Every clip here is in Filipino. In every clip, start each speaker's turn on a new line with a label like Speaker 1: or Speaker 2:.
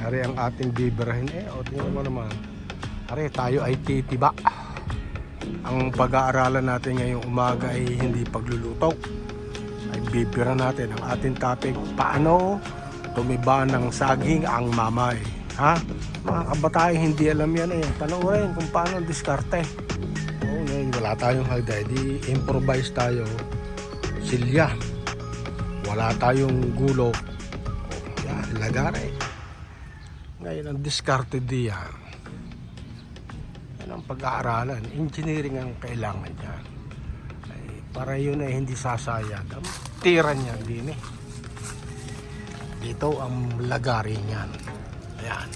Speaker 1: Ari ang ating bibirahin o tingnan mo naman. Ari tayo ay titiba. Ang pag-aaralan natin ngayong umaga ay hindi pagluluto. Ay bibira natin ang ating topic, paano tumiba ng saging ang mamay. Ha? Mga kabataan hindi alam yan Panoorin kung paano diskarte. Ngayon wala tayong hagda, di improvise tayo. Silya. Wala tayong gulo. Yan, lagare. Ngayon ang diskarte diyan. Yan ang pag-aaralan. Engineering ang kailangan yan. Ay, para yun ay hindi sasayad. Ang tira niyan din Dito ang lagari niyan. Ayan.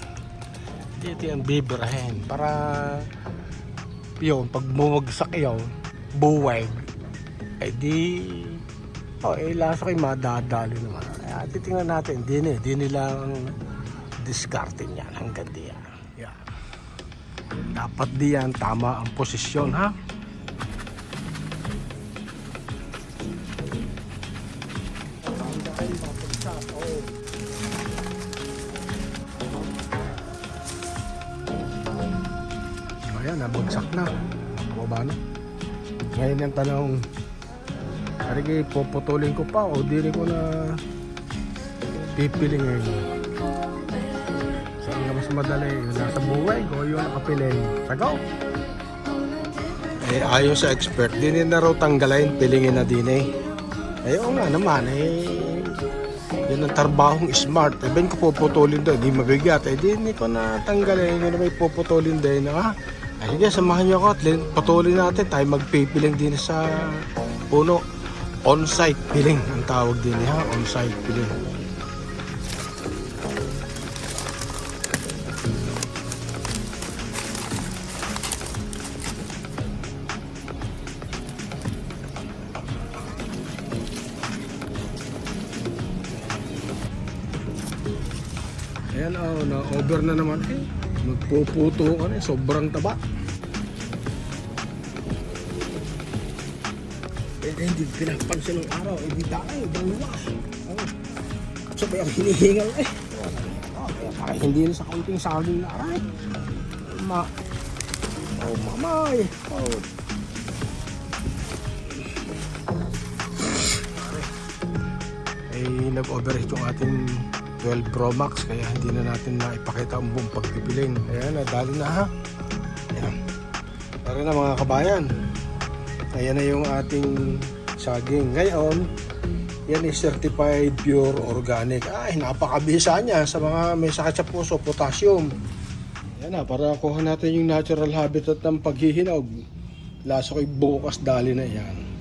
Speaker 1: Dito yung bibirahin. Para yun, pag bumagsak yun, buwag, ay di lasa kayo madadali naman. Kaya titingnan natin, di nilang diskarte niyan hanggang diyan. Yan. Dapat diyan tama ang posisyon, ha? Ayan, nabagsak na. Nakababa na. Ngayon yung tanong, karigi puputulin ko pa o dili ko na pipili ngayon. Saan nga mas madali? Yung nasa buhay ko, yung nakapiling. Tagaw! Ayon sa expert, din na raw tanggalin, pilingin na din oo nga naman yun ang trabahong smart. Ben ko puputulin doon, di mabigat. Di ko na tanggalin, yun na may puputulin din. Sige, samahan nyo ako at putulin natin. Tayo magpipiling din sa puno. On-site piling ang tawag din on-site piling. Ayan na-over na naman magpuputo ka sobrang taba. Hindi pinapansin ng araw, hindi tayo, dalawa. Sabay ang hinihingal para hindi na sa kaunting saging na aray. Mamay. Nag-overheat yung ating 12 Pro Max, kaya hindi na natin maipakita ang buong pagpipiling. Ayan, nadali na ha. Ayan. Tara na mga kabayan. Ayan na yung ating saging. Ngayon, yan is certified pure organic. Ay, napakabisa niya sa mga may sakit sa puso, potassium. Yan na, para kuha natin yung natural habitat ng paghihinog. Laso ko'y bukas dali na yan.